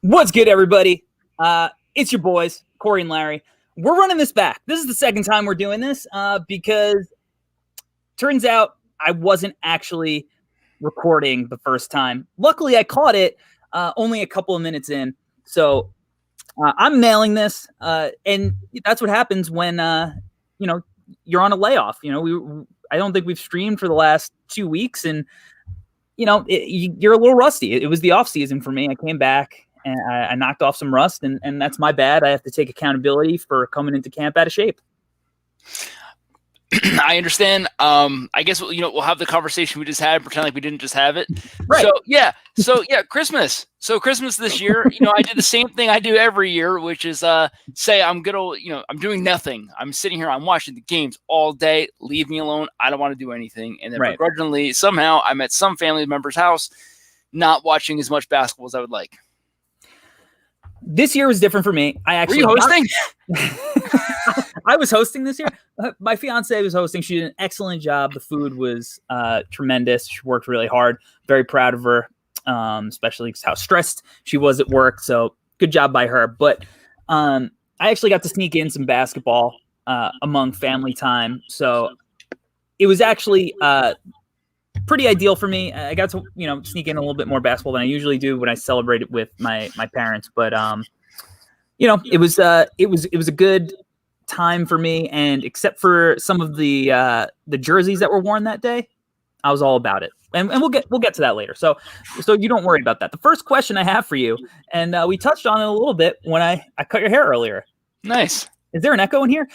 What's good, everybody? It's your boys, Corey and Larry. We're running this back. This is the second time we're doing this because turns out I wasn't actually recording the first time. Luckily, I caught it only a couple of minutes in. So I'm nailing this. And that's what happens when, you're on a layoff. I don't think we've streamed for the last 2 weeks. And, you're a little rusty. It was the off season for me. I came back and I knocked off some rust, and that's my bad. I have to take accountability for coming into camp out of shape. I understand. I guess we'll have the conversation we just had, pretend like we didn't just have it. Right. So Christmas. So Christmas this year, I did the same thing I do every year, which is say I'm I'm doing nothing. I'm sitting here, I'm watching the games all day. Leave me alone. I don't want to do anything. And then begrudgingly, somehow I'm at some family member's house, not watching as much basketball as I would like. This year was different for me. Were you hosting? I was hosting this year. My fiance was hosting. She did an excellent job. The food was tremendous. She worked really hard. Very proud of her, especially how stressed she was at work. So good job by her. But I actually got to sneak in some basketball among family time. So it was actually pretty ideal for me. I got to sneak in a little bit more basketball than I usually do when I celebrate it with my parents. But it was a good time for me, and except for some of the jerseys that were worn that day, I was all about it. And we'll get to that later. So you don't worry about that. The first question I have for you, and we touched on it a little bit when I cut your hair earlier. Nice. Is there an echo in here?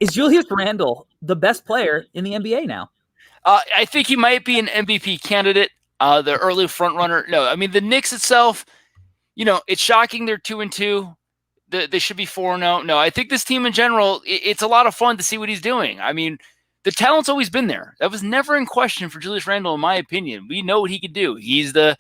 Is Julius Randle the best player in the NBA now? I think he might be an MVP candidate, the early front runner. No, I mean, the Knicks itself, it's shocking they're 2-2. They should be 4-0. No, I think this team in general, it's a lot of fun to see what he's doing. I mean, the talent's always been there. That was never in question for Julius Randle, in my opinion. We know what he could do. He's the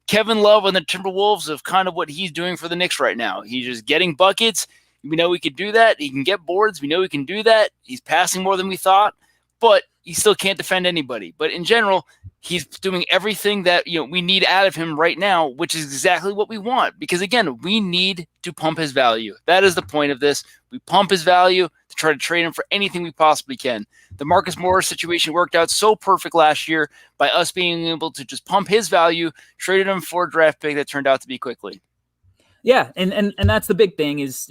Kevin Love and the Timberwolves of kind of what he's doing for the Knicks right now. He's just getting buckets. We know he could do that. He can get boards. We know he can do that. He's passing more than we thought, but he still can't defend anybody. But in general, he's doing everything that we need out of him right now, which is exactly what we want. Because again, we need to pump his value. That is the point of this. We pump his value to try to trade him for anything we possibly can. The Marcus Morris situation worked out so perfect last year by us being able to just pump his value, traded him for a draft pick that turned out to be quickly. Yeah, and that's the big thing is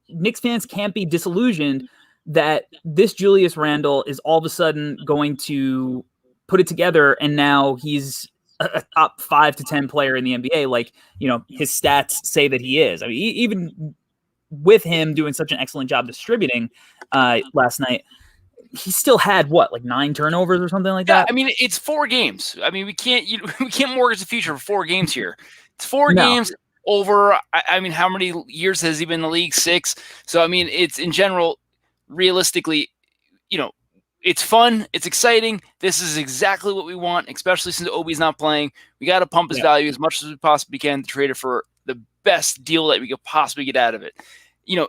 Knicks fans can't be disillusioned that this Julius Randle is all of a sudden going to put it together, and now he's a top 5 to 10 player in the NBA. Like, his stats say that he is. I mean, even with him doing such an excellent job distributing last night, he still had 9 turnovers or something like that. I mean, it's 4 games. I mean, we can't mortgage the future for 4 games here. It's 4 games over. I mean, how many years has he been in the league? 6. So I mean, it's in general, realistically, it's fun. It's exciting. This is exactly what we want, especially since Obi's not playing. We got to pump his value as much as we possibly can to trade it for the best deal that we could possibly get out of it.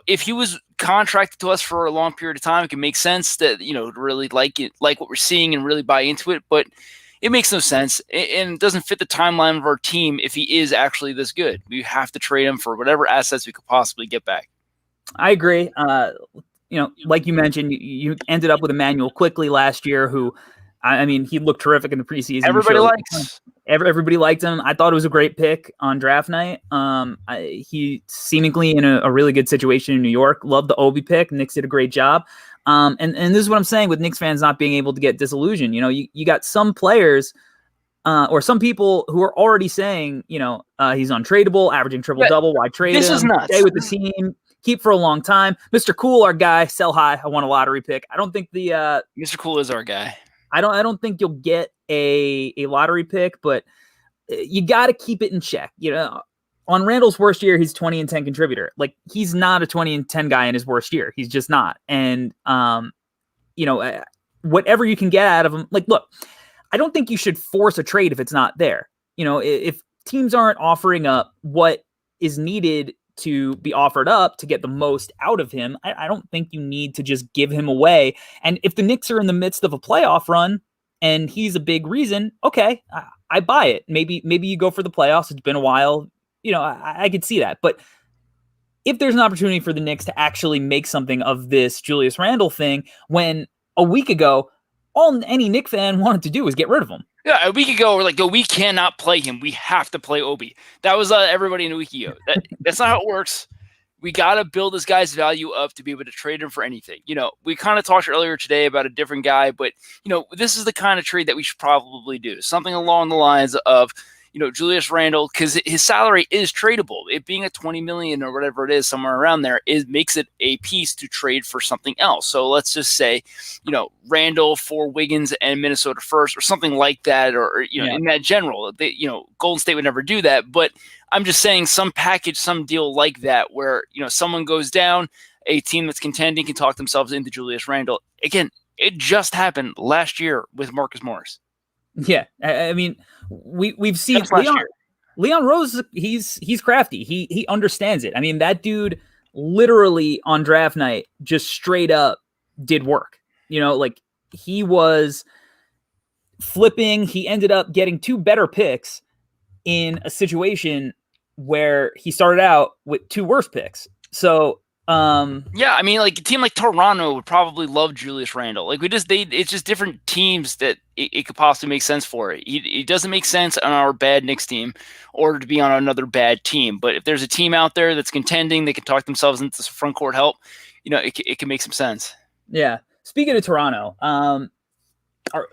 If he was contracted to us for a long period of time, it can make sense that, really like it, like what we're seeing and really buy into it. But it makes no sense, and it doesn't fit the timeline of our team if he is actually this good. We have to trade him for whatever assets we could possibly get back. I agree. Like you mentioned, you ended up with Emmanuel Quickly last year, who, I mean, he looked terrific in the preseason. Everybody liked him. I thought it was a great pick on draft night. He seemingly in a really good situation in New York. Loved the Obi pick. Knicks did a great job. And this is what I'm saying with Knicks fans not being able to get disillusioned. You got some players or some people who are already saying, he's untradeable, averaging triple-double. Why trade him? This is nuts. Stay with the team. Keep for a long time. Mr. Cool, our guy, sell high. I want a lottery pick. I don't think Mr. Cool is our guy. I don't think you'll get a lottery pick, but you got to keep it in check. On Randall's worst year, he's 20 and 10 contributor. Like, he's not a 20 and 10 guy in his worst year. He's just not. And whatever you can get out of him, like, look, I don't think you should force a trade if it's not there. If teams aren't offering up what is needed to be offered up to get the most out of him, I don't think you need to just give him away. And if the Knicks are in the midst of a playoff run and he's a big reason, okay, I buy it. Maybe you go for the playoffs. It's been a while. I could see that. But if there's an opportunity for the Knicks to actually make something of this Julius Randle thing, when a week ago, all any Knick fan wanted to do was get rid of him. Yeah, a week ago, we're like, we cannot play him. We have to play Obi. That was everybody in a week ago. That's not how it works. We got to build this guy's value up to be able to trade him for anything. We kind of talked earlier today about a different guy, but, this is the kind of trade that we should probably do. Something along the lines of, Julius Randle, because his salary is tradable. It being a $20 million or whatever it is, somewhere around there, makes it a piece to trade for something else. So let's just say, Randle for Wiggins and Minnesota first, or something like that, or in that general. Golden State would never do that, but I'm just saying some package, some deal like that, where someone goes down, a team that's contending can talk themselves into Julius Randle. Again, it just happened last year with Marcus Morris. Yeah, I mean, we've seen Leon Rose. He's crafty. He understands it. I mean, that dude literally on draft night just straight up did work. Like he was flipping. He ended up getting 2 better picks in a situation where he started out with 2 worse picks. So I mean, like a team like Toronto would probably love Julius Randle. Like it's just different teams that it could possibly make sense for. It doesn't make sense on our bad Knicks team or to be on another bad team. But if there's a team out there that's contending, they can talk themselves into some front court help. It can make some sense. Yeah. Speaking of Toronto,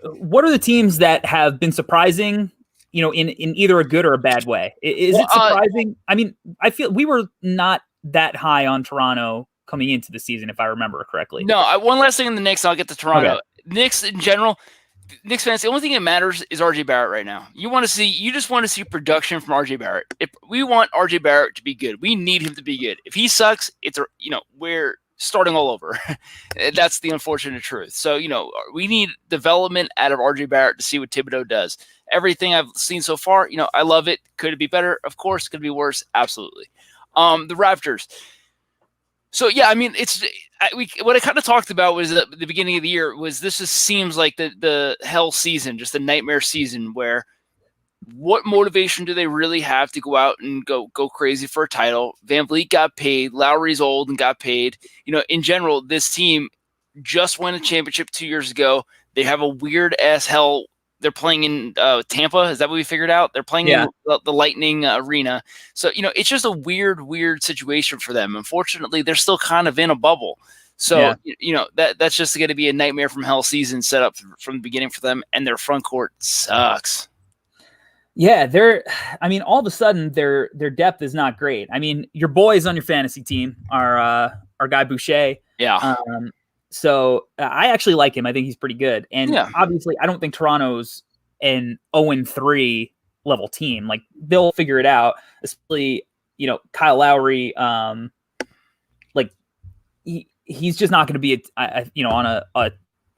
what are the teams that have been surprising? In either a good or a bad way. Is it surprising? I mean, I feel we were not that high on Toronto coming into the season, if I remember correctly. No, one last thing in the Knicks, I'll get to Toronto. Okay. Knicks in general, Knicks fans, the only thing that matters is RJ Barrett right now. You just want to see production from RJ Barrett. If we want RJ Barrett to be good, we need him to be good. If he sucks, we're starting all over. That's the unfortunate truth. So, we need development out of RJ Barrett to see what Thibodeau does. Everything I've seen so far, I love it. Could it be better? Of course. Could it be worse? Absolutely. The Raptors. So, yeah, I mean, what I kind of talked about was at the beginning of the year was this just seems like the hell season, just a nightmare season where what motivation do they really have to go out and go crazy for a title? Van Vliet got paid. Lowry's old and got paid. In general, this team just won a championship 2 years ago. They have a weird ass hell. They're playing in Tampa. Is that what we figured out? They're playing in the Lightning Arena. So, it's just a weird situation for them. Unfortunately, they're still kind of in a bubble. So, that's just going to be a nightmare from hell season set up from the beginning for them. And their front court sucks. Yeah, all of a sudden their depth is not great. I mean, your boys on your fantasy team are our guy Boucher. Yeah. So I actually like him. I think he's pretty good. And obviously, I don't think Toronto's an 0-3 level team. Like they'll figure it out. Especially, Kyle Lowry. He's just not going to be on a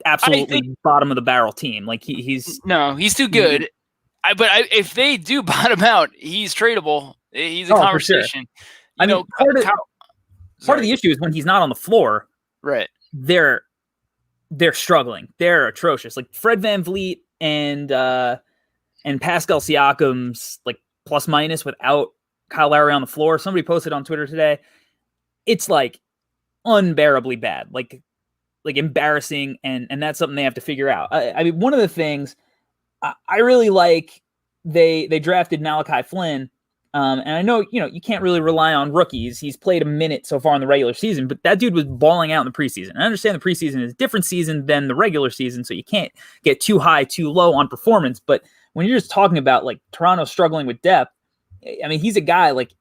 absolutely bottom of the barrel team. Like he's too good. If they do bottom out, he's tradable. He's a conversation. Sure. Part of the issue is when he's not on the floor. Right. They're struggling. They're atrocious. Like Fred VanVleet and Pascal Siakam's like plus minus without Kyle Lowry on the floor. Somebody posted on Twitter today. It's like unbearably bad, like embarrassing, and that's something they have to figure out. I mean, one of the things I really like, they drafted Malachi Flynn. And I know, you can't really rely on rookies. He's played a minute so far in the regular season, but that dude was balling out in the preseason. I understand the preseason is a different season than the regular season, so you can't get too high, too low on performance. But when you're just talking about like Toronto struggling with depth, I mean, he's a guy like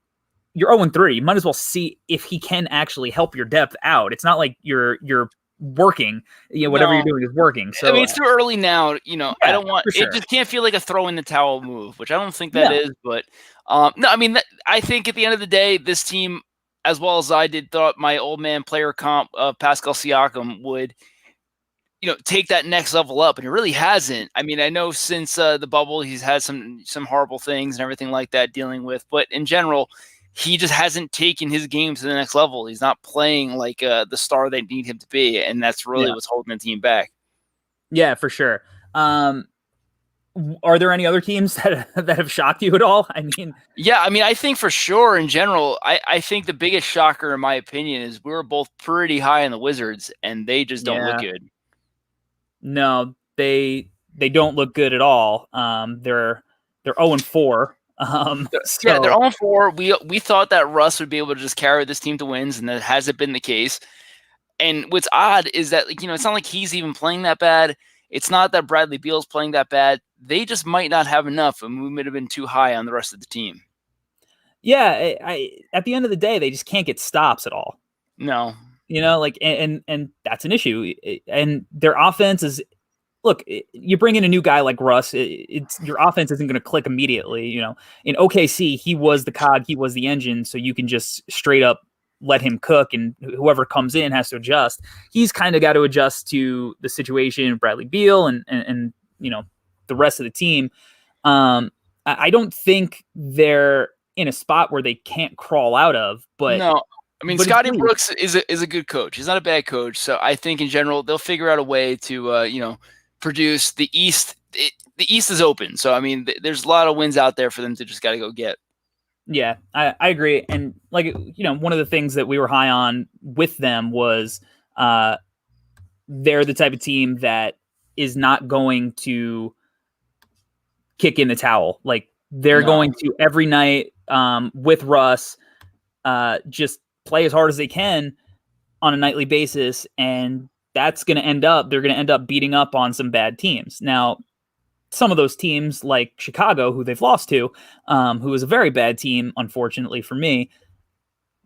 you're 0-3. You might as well see if he can actually help your depth out. It's not like you're working, whatever you're doing is working. So I mean, it's too early now. I don't want it. Just can't feel like a throw in the towel move, which I don't think that is. But no, I mean, I think at the end of the day, this team, as well as I did, thought my old man player comp of Pascal Siakam would, take that next level up, and it really hasn't. I mean, I know since the bubble, he's had some horrible things and everything like that dealing with, but in general, he just hasn't taken his game to the next level. He's not playing like the star they need him to be, and that's really what's holding the team back. Yeah, for sure. Are there any other teams that have shocked you at all? I mean, yeah, I mean, I think for sure in general, I think the biggest shocker in my opinion is we were both pretty high on the Wizards, and they just don't look yeah, good. no, they don't look good at all. They're 0-4. Yeah, they're So 0-4. We thought that Russ would be able to just carry this team to wins, and that hasn't been the case. And what's odd is that, like, it's not like he's even playing that bad. It's not that Bradley Beal's playing that bad. They just might not have enough, and we might have been too high on the rest of the team. yeah, at the end of the day, they just can't get stops at all. No, Like, and that's an issue. And their offense is, look, you bring in a new guy like Russ, it's your offense isn't going to click immediately. In OKC, he was the cog, he was the engine, so you can just straight up let him cook, and whoever comes in has to adjust. He's kind of got to adjust to the situation, Bradley Beal and the rest of the team. I don't think they're in a spot where they can't crawl out of, but no. I mean, Scotty Brooks is a good coach. He's not a bad coach. So I think in general they'll figure out a way to produce. The East. The East is open. So I mean, there's a lot of wins out there for them to just got to go get. Yeah, I agree. And one of the things that we were high on with them was they're the type of team that is not going to kick in the towel. Like, they're going to every night with Russ just play as hard as they can on a nightly basis, and they're going to end up beating up on some bad teams. Now, some of those teams like Chicago, who they've lost to, who is a very bad team, unfortunately for me,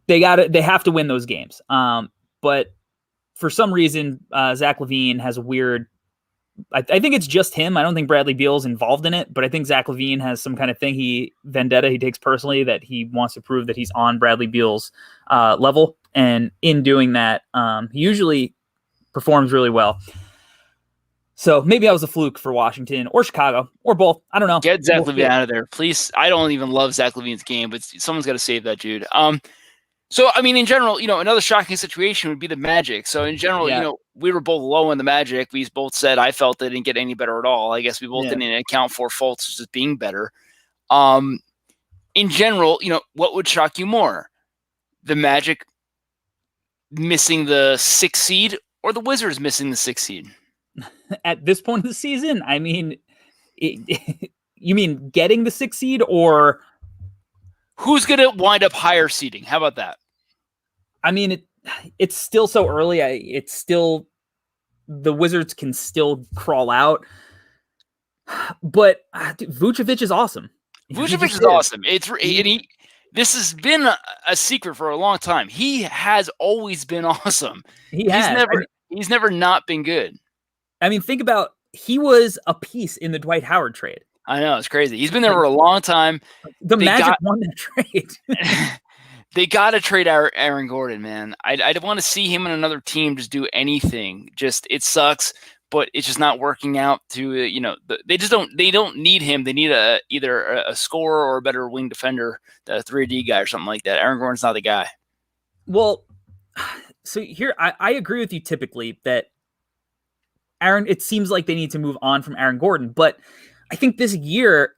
they have to win those games. But for some reason, Zach LaVine has a weird, I think it's just him. I don't think Bradley Beal's involved in it, but I think Zach LaVine has some kind of thing vendetta he takes personally, that he wants to prove that he's on Bradley Beal's level. And in doing that, he usually performs really well. So maybe I was a fluke for Washington or Chicago or both. I don't know. Get Zach LaVine out of there, please. I don't even love Zach LaVine's game, but someone's got to save that dude. So I mean, in general, another shocking situation would be the Magic. So in general, we were both low on the Magic. We both said I felt they didn't get any better at all. I guess we both didn't account for Fultz just being better. In general, what would shock you more? The Magic missing the 6th seed or the Wizards missing the 6th seed? At this point of the season, I mean, you mean getting the 6th seed, or who's going to wind up higher seeding? How about that? I mean, it's still so early. It's still, the Wizards can still crawl out, but Vucevic is awesome. Vucevic is awesome. This has been a secret for a long time. He has always been awesome. He's never not been good. I mean, think about, he was a piece in the Dwight Howard trade. I know, it's crazy. He's been there for a long time. The Magic won that trade. They got to trade Aaron Gordon, man. I want to see him in another team just do anything. It sucks, but it's just not working out to, they don't need him. They need either a scorer or a better wing defender, a 3D guy or something like that. Aaron Gordon's not the guy. Well, so here, I agree with you typically that it seems like they need to move on from Aaron Gordon, but I think this year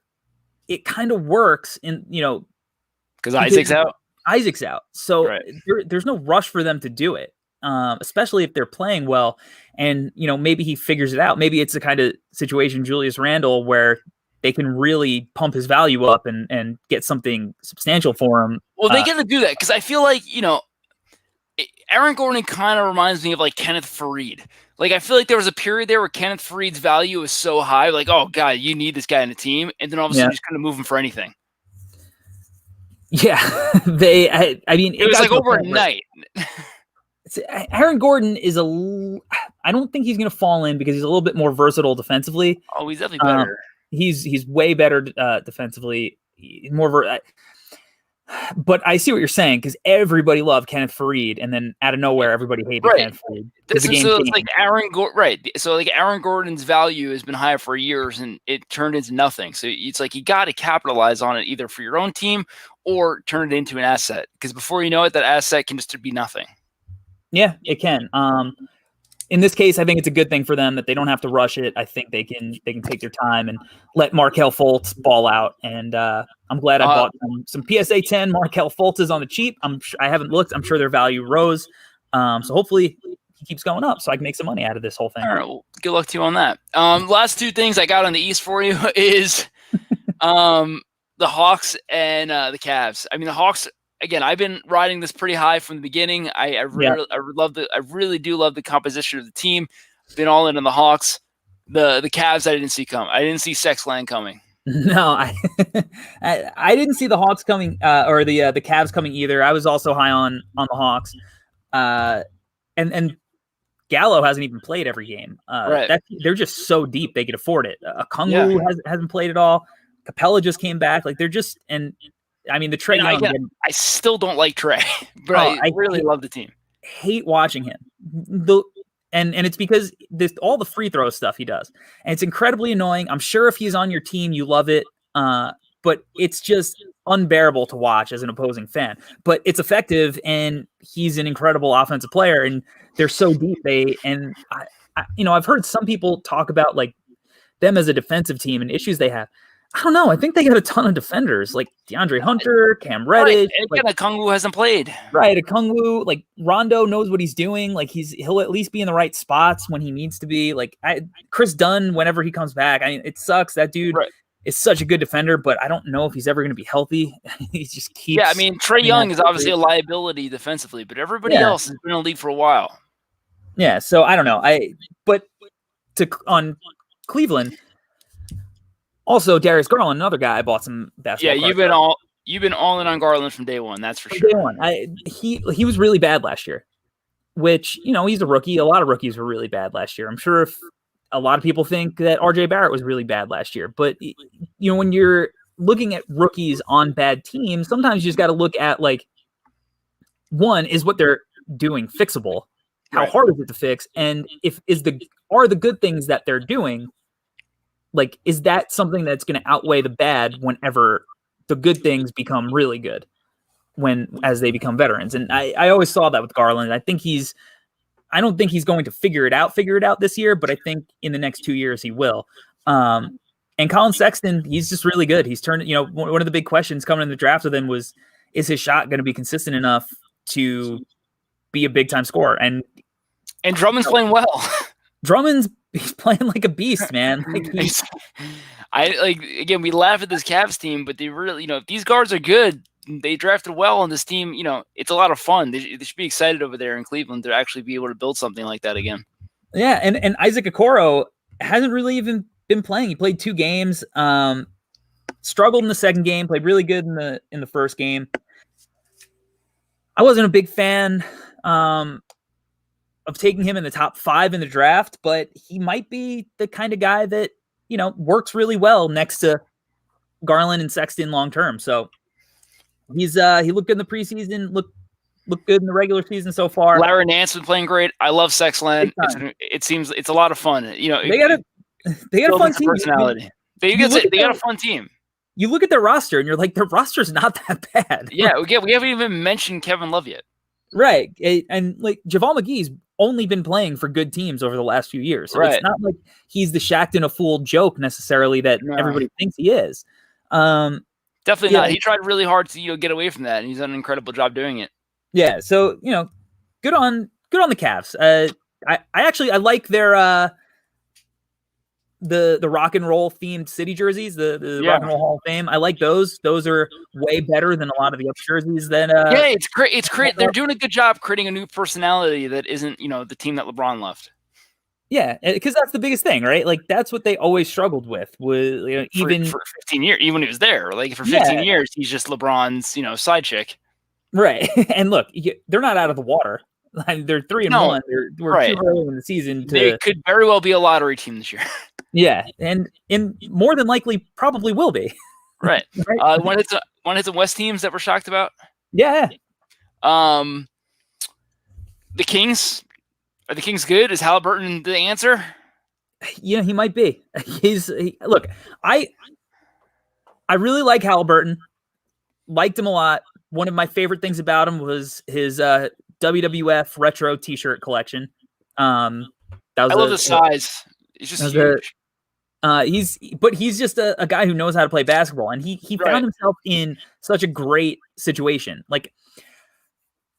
it kind of works because Isaac's out. Isaac's out. So there's no rush for them to do it, especially if they're playing well. And, maybe he figures it out. Maybe it's the kind of situation, Julius Randle, where they can really pump his value up and get something substantial for him. Well, they got to do that because I feel like, Aaron Gordon kind of reminds me of like Kenneth Faried. Like, I feel like there was a period there where Kenneth Faried's value was so high, like, oh God, you need this guy in the team, and then all of a sudden you just couldn't move him for anything. Yeah, I mean, it was like overnight. Aaron Gordon is I don't think he's going to fall in because he's a little bit more versatile defensively. Oh, he's definitely better. He's way better defensively. But I see what you're saying, because everybody loved Kenneth Faried, and then out of nowhere, everybody hated Kenneth Faried. It's like Aaron Gordon, right? So like Aaron Gordon's value has been high for years, and it turned into nothing. So it's like you got to capitalize on it either for your own team or turn it into an asset, because before you know it, that asset can just be nothing. Yeah, it can. in this case, I think it's a good thing for them that they don't have to rush it. I think they can take their time and let Markelle Fultz ball out. And I'm glad I bought some PSA 10 Markelle Fultzes on the cheap. I haven't looked. I'm sure their value rose. So hopefully he keeps going up so I can make some money out of this whole thing. All right, well, good luck to you on that. Last two things I got on the East for you is the Hawks and the Cavs. I mean, the Hawks, again, I've been riding this pretty high from the beginning. I really do love the composition of the team. Been all in on the Hawks. The Cavs I didn't see come. I didn't see Sexland coming. No, I didn't see the Hawks coming or the Cavs coming either. I was also high on the Hawks. And Gallo hasn't even played every game. Right. They're just so deep they could afford it. Okongwu hasn't played at all. Capella just came back. Like they're just I mean the Trae Young. I still don't like Trae, but I really love the team. Hate watching him. And it's because all the free throw stuff he does, and it's incredibly annoying. I'm sure if he's on your team, you love it. But it's just unbearable to watch as an opposing fan. But it's effective, and he's an incredible offensive player. And they're so deep. I've heard some people talk about like them as a defensive team and issues they have. I don't know. I think they got a ton of defenders like DeAndre Hunter, Cam Reddish. Right. And Okongwu hasn't played. Right. Okongwu, like Rondo knows what he's doing. Like he'll at least be in the right spots when he needs to be. Like Chris Dunn, whenever he comes back. I mean, it sucks. That dude is such a good defender, but I don't know if he's ever going to be healthy. He just keeps. Yeah, I mean, Trae Young is obviously a liability defensively, but everybody else has been in the league for a while. Yeah, so I don't know. But on Cleveland. Also, Darius Garland, another guy I bought some basketball. Yeah, you've been all in on Garland from day one. That's for sure. Day one, he was really bad last year, which he's a rookie. A lot of rookies were really bad last year. I'm sure if a lot of people think that RJ Barrett was really bad last year, but when you're looking at rookies on bad teams, sometimes you just got to look at like one is what they're doing fixable. How hard is it to fix, and are the good things that they're doing. Like, is that something that's going to outweigh the bad whenever the good things become really good as they become veterans? And I always saw that with Garland. I don't think he's going to figure it out this year, but I think in the next 2 years he will. And Colin Sexton, he's just really good. He's turned, one of the big questions coming in the draft with him was, is his shot going to be consistent enough to be a big time scorer? And Drummond's playing well. He's playing like a beast, man. Again, we laugh at this Cavs team, but they really, if these guards are good, they drafted well on this team. It's a lot of fun. They should be excited over there in Cleveland to actually be able to build something like that again. Yeah, and Isaac Okoro hasn't really even been playing. He played 2 games, struggled in the second game, played really good in the first game. I wasn't a big fan of taking him in the top 5 in the draft, but he might be the kind of guy that, works really well next to Garland and Sexton long term. So he looked good in the preseason, looked good in the regular season so far. Larry Nance been playing great. I love Sexland. It seems it's a lot of fun. They got a fun team. Personality. They got a fun team. You look at their roster and you're like, their roster's not that bad. Yeah, we haven't even mentioned Kevin Love yet. Right. And like JaVale McGee's only been playing for good teams over the last few years. So it's not like he's the Shaqtin' a Fool joke necessarily that everybody thinks he is. Definitely not. He tried really hard to get away from that, and he's done an incredible job doing it. Yeah. So good on the Cavs. I like their the rock and roll themed city jerseys, the Rock and Roll Hall of Fame. I like those. Those are way better than a lot of the other jerseys. It's great. It's great. They're doing a good job creating a new personality that isn't, the team that LeBron left. Yeah, because that's the biggest thing, right? Like that's what they always struggled with. Even for 15 years, even when he was there, like for 15 years, he's just LeBron's, side chick. Right. And look, they're not out of the water. They're 3-1. We're too early in the season. They could very well be a lottery team this year. Yeah, and more than likely probably will be. Right. One of the West teams that we're shocked about. Yeah. The Kings. Are the Kings good? Is Halliburton the answer? Yeah, he might be. Look, I really like Halliburton. Liked him a lot. One of my favorite things about him was his WWF retro T-shirt collection. That was I love the size. He's just huge. He's just a guy who knows how to play basketball, and he found himself in such a great situation. Like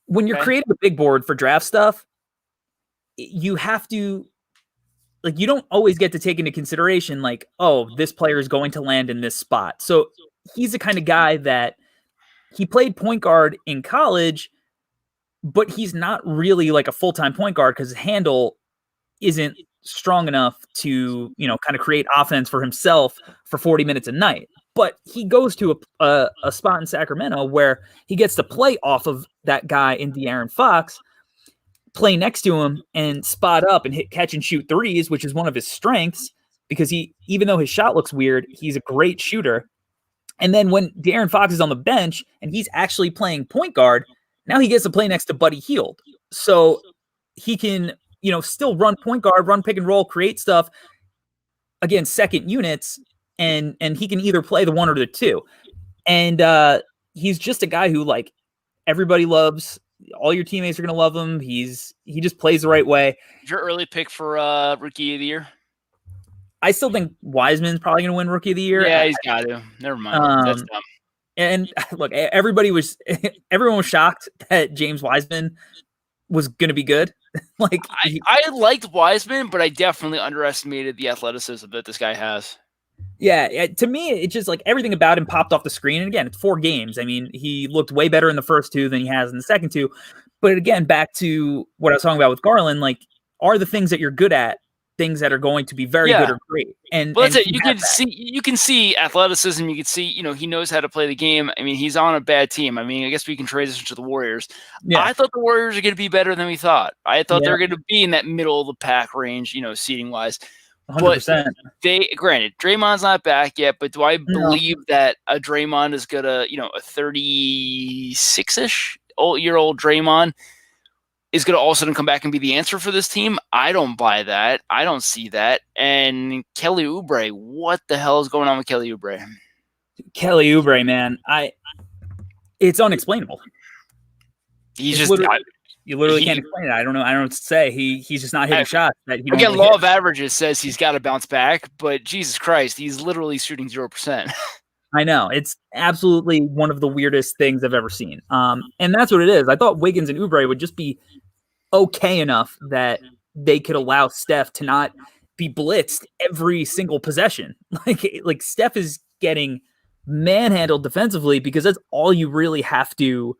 when you're creating a big board for draft stuff, you have to, like, you don't always get to take into consideration, like, oh, this player is going to land in this spot. So he's the kind of guy that he played point guard in college, but he's not really like a full-time point guard because his handle isn't strong enough to, kind of create offense for himself for 40 minutes a night. But he goes to a spot in Sacramento where he gets to play off of that guy in De'Aaron Fox, play next to him and spot up and hit catch and shoot threes, which is one of his strengths because even though his shot looks weird, he's a great shooter. And then when De'Aaron Fox is on the bench and he's actually playing point guard, now he gets to play next to Buddy Hield. So he can, still run point guard, run pick and roll, create stuff against second units, and he can either play the one or the two. And he's just a guy who, like, everybody loves. All your teammates are going to love him. He just plays the right way. Your early pick for Rookie of the Year? I still think Wiseman's probably going to win Rookie of the Year. Yeah, he's got to. Never mind. That's dumb. And look, everyone was shocked that James Wiseman was going to be good. Like I liked Wiseman, but I definitely underestimated the athleticism that this guy has. Yeah, to me, it's just like everything about him popped off the screen. And again, it's 4 games. I mean, he looked way better in the first 2 than he has in the second 2. But again, back to what I was talking about with Garland, like, are the things that you're good at things that are going to be very good or great? And well, that's it. You can see athleticism. You can see, he knows how to play the game. I mean, he's on a bad team. I mean, I guess we can transition to the Warriors. Yeah. I thought the Warriors are going to be better than we thought. I thought they were going to be in that middle of the pack range, seating wise. 100%. But granted, Draymond's not back yet, but do I believe that a Draymond is going to, a 36-ish year old Draymond is going to all of a sudden come back and be the answer for this team? I don't buy that. I don't see that. And Kelly Oubre, what the hell is going on with Kelly Oubre? Kelly Oubre, man, it's unexplainable. He's just you literally can't explain it. I don't know. I don't know what to say. He's just not hitting shots. Again, law of averages says he's got to bounce back, but Jesus Christ, he's literally shooting 0%. I know. It's absolutely one of the weirdest things I've ever seen. And that's what it is. I thought Wiggins and Oubre would just be okay enough that they could allow Steph to not be blitzed every single possession. Like Steph is getting manhandled defensively because that's all you really have to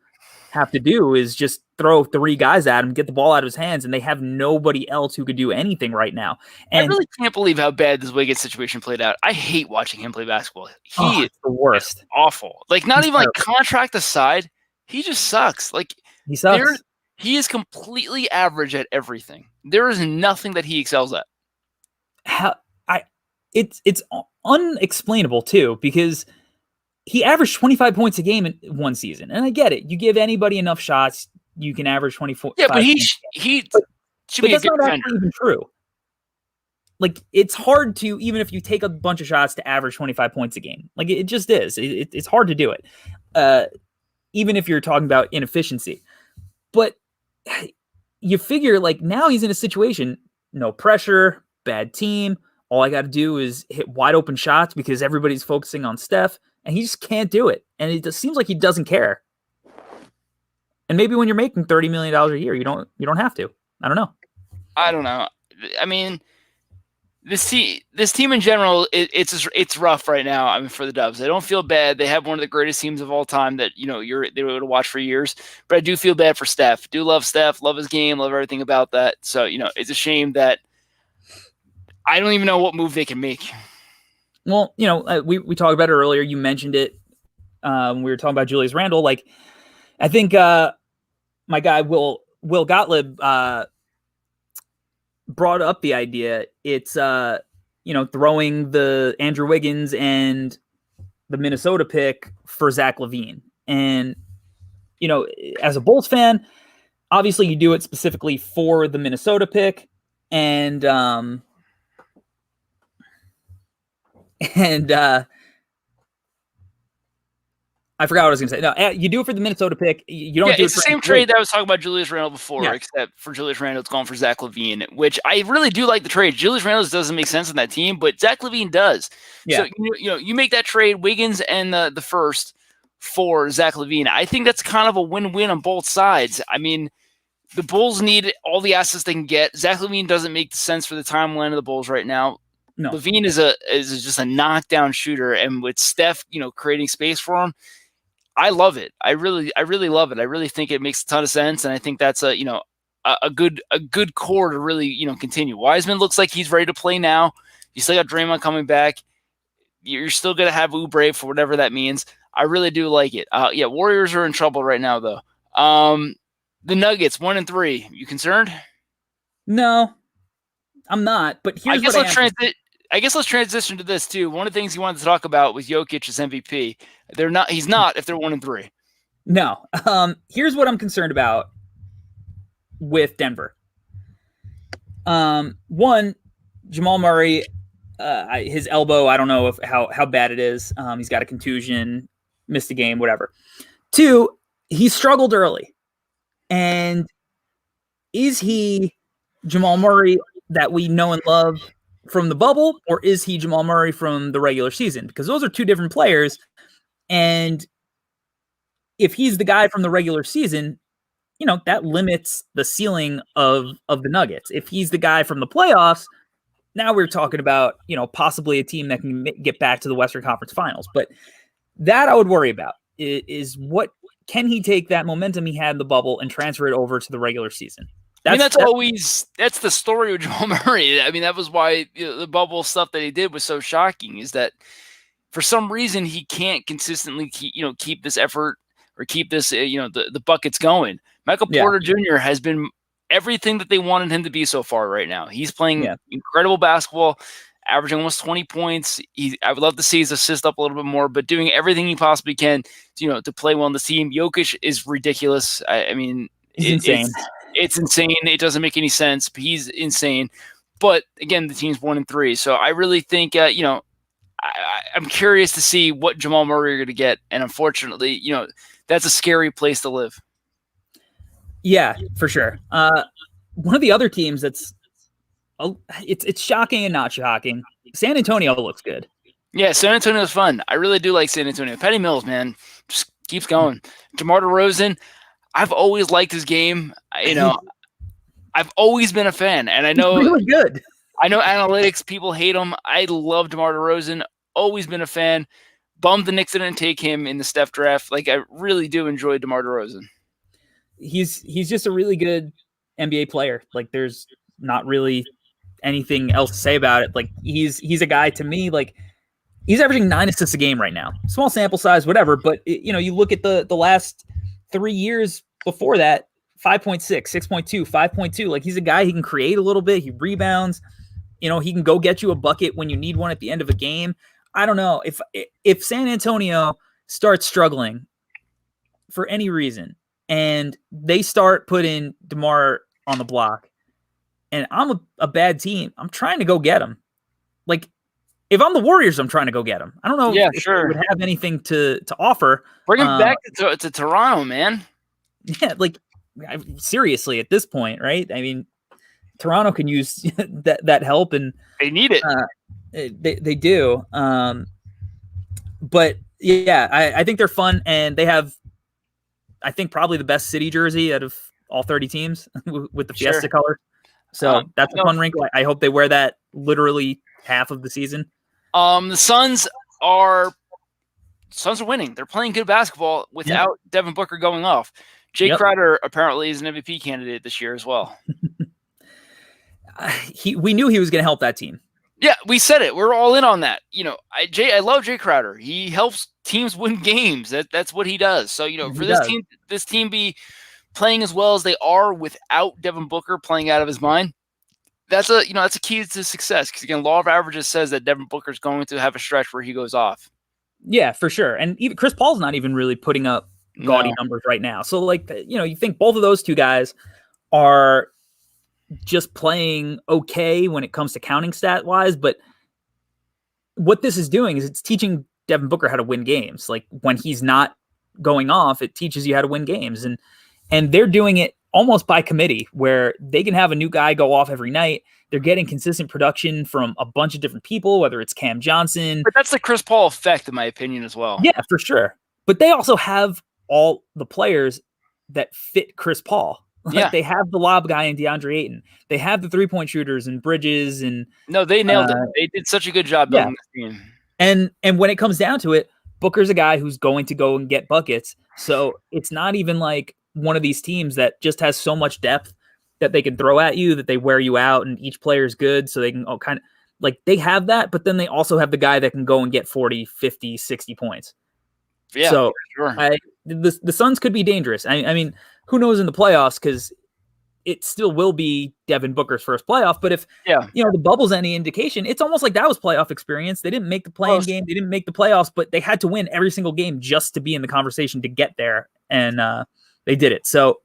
do is just throw 3 guys at him, get the ball out of his hands, and they have nobody else who could do anything right now. And I really can't believe how bad this Wiggins situation played out. I hate watching him play basketball. He is the worst. Awful. Like, not even like contract aside, he just sucks. Like, he sucks. He is completely average at everything. There is nothing that he excels at. It's unexplainable too, because he averaged 25 points a game in one season. And I get it. You give anybody enough shots, you can average 24. Yeah, but he should be a good defender. Not even true. Like, it's hard to, even if you take a bunch of shots, to average 25 points a game. Like, it just is. It's hard to do it. Even if you're talking about inefficiency. But you figure, like, now he's in a situation, no pressure, bad team. All I got to do is hit wide open shots because everybody's focusing on Steph. And he just can't do it. And it just seems like he doesn't care. And maybe when you're making $30 million a year, you don't have to. I don't know. I mean, this team in general, it's rough right now. I mean, for the Dubs, I don't feel bad. They have one of the greatest teams of all time that they were able to watch for years. But I do feel bad for Steph. Do love Steph, love his game, love everything about that. So it's a shame that I don't even know what move they can make. Well, we talked about it earlier. You mentioned it. We were talking about Julius Randle. Like, I think my guy Will Gottlieb brought up the idea. It's throwing the Andrew Wiggins and the Minnesota pick for Zach LaVine. And as a Bulls fan, obviously you do it specifically for the Minnesota pick, and I forgot what I was going to say. No, you do it for the Minnesota pick. You don't do it it's the same trade that I was talking about Julius Randle before, except for Julius Randle, it's going for Zach LaVine, which I really do like the trade. Julius Randle doesn't make sense on that team, but Zach LaVine does. Yeah. So you make that trade, Wiggins and the first for Zach LaVine. I think that's kind of a win-win on both sides. I mean, the Bulls need all the assets they can get. Zach LaVine doesn't make sense for the timeline of the Bulls right now. No. LaVine is just a knockdown shooter, and with Steph, creating space for him, I love it. I really love it. I really think it makes a ton of sense, and I think that's a good core to really continue. Wiseman looks like he's ready to play now. You still got Draymond coming back. You're still gonna have Oubre for whatever that means. I really do like it. Warriors are in trouble right now though. The Nuggets 1-3. You concerned? No, I'm not. But here's I guess let's transition to this too. One of the things you wanted to talk about was Jokic's MVP. He's not if they're 1-3. No. Here's what I'm concerned about with Denver. One, Jamal Murray, his elbow, I don't know how bad it is. He's got a contusion, missed a game, whatever. Two, he struggled early. And is he Jamal Murray that we know and love from the bubble, or is he Jamal Murray from the regular season? Because those are two different players. And if he's the guy from the regular season, that limits the ceiling of the Nuggets. If he's the guy from the playoffs, now we're talking about, possibly a team that can get back to the Western Conference Finals. But that I would worry about is what can he take that momentum he had in the bubble and transfer it over to the regular season? That's the story of Jamal Murray. I mean, that was why the bubble stuff that he did was so shocking, is that for some reason he can't consistently keep this effort or keep this, the buckets going. Michael Porter Jr. has been everything that they wanted him to be so far right now. He's playing incredible basketball, averaging almost 20 points. I would love to see his assist up a little bit more, but doing everything he possibly can, to play well in the team. Jokic is ridiculous. I mean, he's insane. It's insane. It doesn't make any sense. But he's insane. But again, the team's 1-3. So I really think, I'm curious to see what Jamal Murray you're going to get. And unfortunately, that's a scary place to live. Yeah, for sure. One of the other teams that's it's shocking and not shocking. San Antonio looks good. Yeah, San Antonio's fun. I really do like San Antonio. Patty Mills, man, just keeps going. DeMar DeRozan, I've always liked his game. I've always been a fan, and I know he's really good. I know analytics people hate him. I love DeMar DeRozan. Always been a fan. Bummed the Knicks didn't take him in the Steph draft. Like, I really do enjoy DeMar DeRozan. He's just a really good NBA player. Like, there's not really anything else to say about it. Like, he's a guy to me, like, he's averaging 9 assists a game right now. Small sample size, whatever. But you look at the last 3 years before that, 5.6, 6.2, 5.2. Like, he's a guy, he can create a little bit. He rebounds. He can go get you a bucket when you need one at the end of a game. I don't know if San Antonio starts struggling for any reason and they start putting DeMar on the block, and I'm a bad team, I'm trying to go get him. Like, if I'm the Warriors, I'm trying to go get him. I don't know if they would have anything to offer. Bring him back to Toronto, man. Yeah, like, seriously, at this point, right? I mean, Toronto can use that help, and they need it. They do. But yeah, I think they're fun, and they have, I think, probably the best city jersey out of all 30 teams with the Fiesta color. So that's a fun wrinkle. I hope they wear that literally half of the season. The Suns are winning. They're playing good basketball without Devin Booker going off. Jay Crowder apparently is an MVP candidate this year as well. We knew he was going to help that team. Yeah, we said it. We're all in on that. I love Jay Crowder. He helps teams win games. That's what he does. So, for this team be playing as well as they are without Devin Booker playing out of his mind, that's a key to success. Because again, law of averages says that Devin Booker is going to have a stretch where he goes off. Yeah, for sure. And even Chris Paul's not even really putting up gaudy numbers right now. So, like, you think both of those two guys are just playing okay when it comes to counting stat wise, but what this is doing is it's teaching Devin Booker how to win games. Like, when he's not going off, it teaches you how to win games. And they're doing it almost by committee, where they can have a new guy go off every night. They're getting consistent production from a bunch of different people, whether it's Cam Johnson. But that's the Chris Paul effect, in my opinion, as well. Yeah, for sure. But they also have all the players that fit Chris Paul. Like they have the lob guy in DeAndre Ayton. They have the 3-point shooters and Bridges and no, they nailed it. They did such a good job building this team. And when it comes down to it, Booker's a guy who's going to go and get buckets. So it's not even like one of these teams that just has so much depth that they can throw at you, that they wear you out, and each player is good. So they can kind of like, they have that, but then they also have the guy that can go and get 40, 50, 60 points. Yeah, so sure. The Suns could be dangerous. I mean, who knows in the playoffs, because it still will be Devin Booker's first playoff. But if the bubble's any indication, it's almost like that was playoff experience. They didn't make the play-in game, they didn't make the playoffs, but they had to win every single game just to be in the conversation to get there, and they did it. So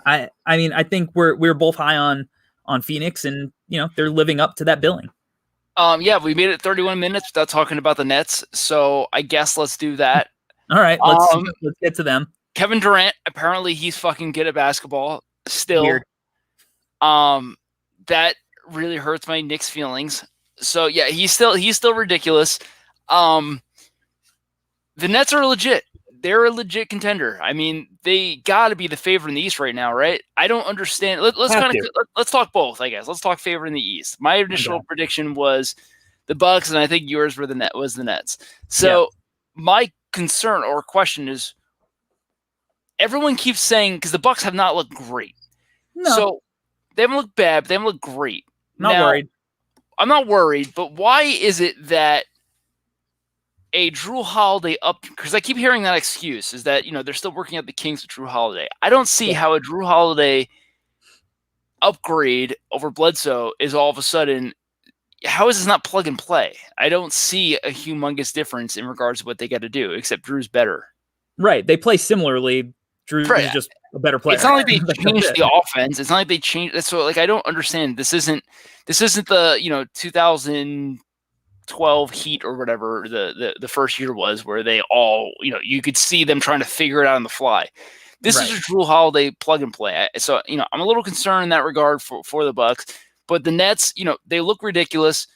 I mean, I think we're both high on Phoenix, and they're living up to that billing. We made it 31 minutes without talking about the Nets, so I guess let's do that. All right, let's get to them. Kevin Durant, apparently he's fucking good at basketball still. Weird. That really hurts my Knicks feelings. So yeah, he's still ridiculous. The Nets are legit. They're a legit contender. I mean, they got to be the favorite in the East right now, right? I don't understand. Let's talk both, I guess. Let's talk favorite in the East. My initial prediction was the Bucks, and I think yours were the Nets. So my concern or question is, everyone keeps saying, because the Bucks have not looked great. No. So they haven't looked bad, but they haven't looked great. Worried. I'm not worried, but why is it that a Drew Holiday because I keep hearing that excuse, is that they're still working out the kinks with Drew Holiday. I don't see how a Drew Holiday upgrade over Bledsoe is all of a sudden, how is this not plug and play? I don't see a humongous difference in regards to what they got to do, except Drew's better. Right. They play similarly. Drew's just a better player. It's not like they changed the offense. It's not like they changed. So I don't understand. This isn't the 2012 Heat or whatever the first year was, where they all you could see them trying to figure it out on the fly. This is a Drew Holiday plug and play. So I'm a little concerned in that regard for the Bucks. But the Nets, they look ridiculous.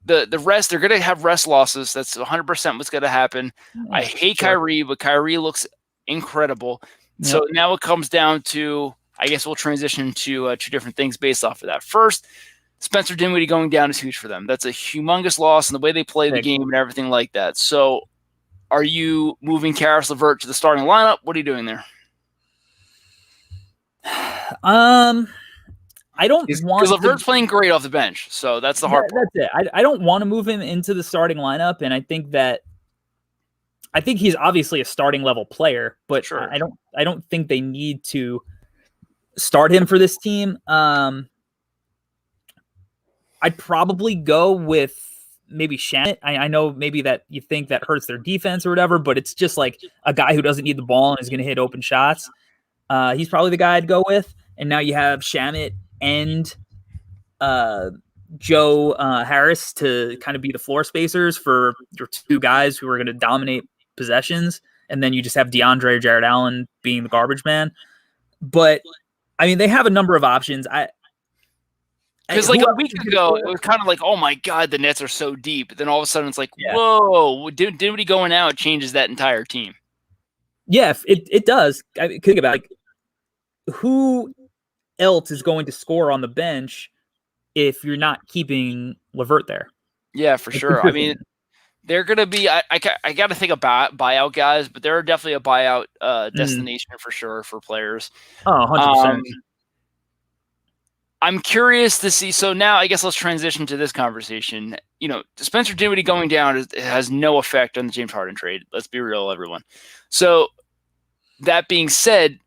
The rest, they're going to have rest losses. That's 100% what's going to happen. I hate Kyrie, but Kyrie looks incredible. Yep. So now it comes down to, I guess we'll transition to two different things based off of that. First, Spencer Dinwiddie going down is huge for them. That's a humongous loss in the way they play the game and everything like that. So are you moving Karis LeVert to the starting lineup? What are you doing there? I don't want, because LeVert's playing great off the bench, so that's the hard part. That's it. I don't want to move him into the starting lineup, and I think he's obviously a starting level player, but I don't think they need to start him for this team. I'd probably go with maybe Shannon. I know maybe that you think that hurts their defense or whatever, but it's just like a guy who doesn't need the ball and is going to hit open shots. He's probably the guy I'd go with. And now you have Shamit and Joe Harris to kind of be the floor spacers for your two guys who are going to dominate possessions. And then you just have DeAndre or Jared Allen being the garbage man. But, I mean, they have a number of options. Because like a week ago, it was kind of like, oh my God, the Nets are so deep. Then all of a sudden it's like, whoa, Dinwiddie going out changes that entire team. Yeah, it does. I mean, think about it. Who else is going to score on the bench if you're not keeping LeVert there? Yeah, for sure. I mean, they're going to be – I got to think about buyout guys, but they're definitely a buyout destination for sure for players. Oh, 100%. I'm curious to see – so now I guess let's transition to this conversation. Spencer Dinwiddie going down has no effect on the James Harden trade. Let's be real, everyone. So that being said,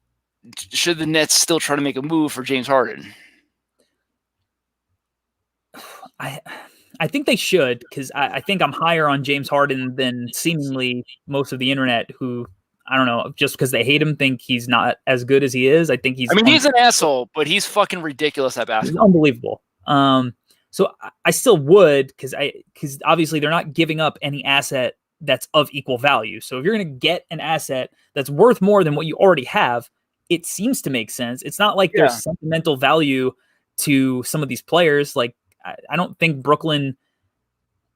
should the Nets still try to make a move for James Harden? I think they should, because I think I'm higher on James Harden than seemingly most of the internet who, I don't know, just because they hate him, think he's not as good as he is. I think he's he's an asshole, but he's fucking ridiculous at basketball. He's unbelievable. So I still would, because obviously they're not giving up any asset that's of equal value. So if you're going to get an asset that's worth more than what you already have, it seems to make sense. It's not like there's sentimental value to some of these players. Like, I don't think Brooklyn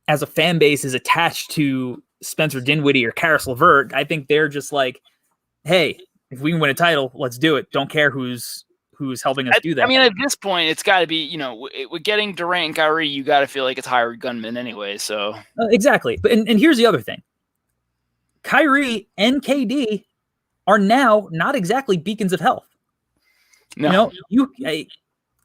as a fan base is attached to Spencer Dinwiddie or Karis LeVert. I think they're just like, hey, if we can win a title, let's do it. Don't care who's helping us do that. I mean, at this point, it's got to be, with getting Durant and Kyrie, you got to feel like it's hired gunmen anyway. So exactly. But and here's the other thing: Kyrie and KD are now not exactly beacons of health. No,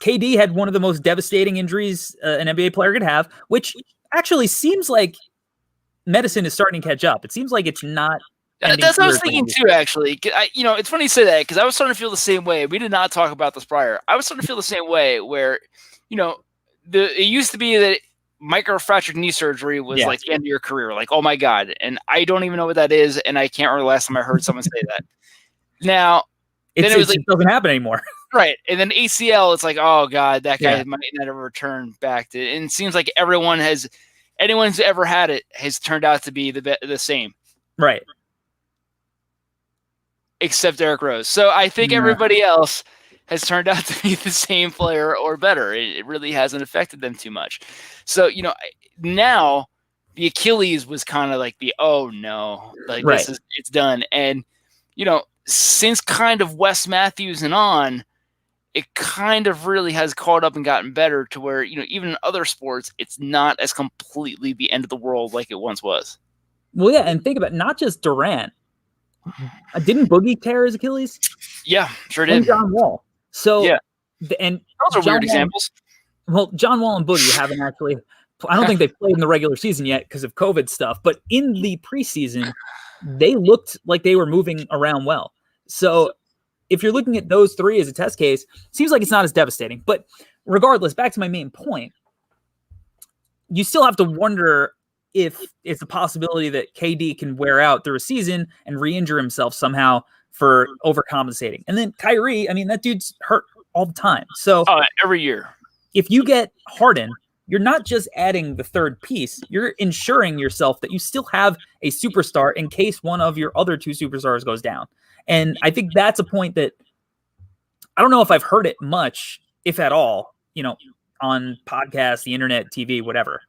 KD had one of the most devastating injuries an NBA player could have, which actually seems like medicine is starting to catch up. It seems like it's not. That's what I was thinking too, actually. It's funny you say that because I was starting to feel the same way. We did not talk about this prior. I was starting to feel the same way where, it used to be that microfractured knee surgery was like the end of your career. Like, oh my God. And I don't even know what that is. And I can't remember the last time I heard someone say that. Now, it doesn't happen anymore. Right. And then ACL, it's like, oh God, that guy might not ever return back to it. And it seems like anyone who's ever had it has turned out to be the same. Right. Except Derrick Rose. So I think everybody else has turned out to be the same player or better. It really hasn't affected them too much. So, now the Achilles was kind of like oh no, like it's done. And, since kind of Wes Matthews and on, it kind of really has caught up and gotten better to where, even in other sports, it's not as completely the end of the world like it once was. Well, yeah. And think about not just Durant. Didn't Boogie tear his Achilles? Yeah, sure did. And John Wall. So, and those are weird examples. Well, John Wall and Boogie haven't actually. I don't think they've played in the regular season yet because of COVID stuff. But in the preseason, they looked like they were moving around well. So, if you're looking at those three as a test case, seems like it's not as devastating. But regardless, back to my main point, you still have to wonder if it's a possibility that KD can wear out through a season and re-injure himself somehow for overcompensating. And then Kyrie, I mean, that dude's hurt all the time. So every year, if you get Harden, you're not just adding the third piece, you're ensuring yourself that you still have a superstar in case one of your other two superstars goes down. And I think that's a point that I don't know if I've heard it much, if at all, on podcasts, the internet, TV, whatever.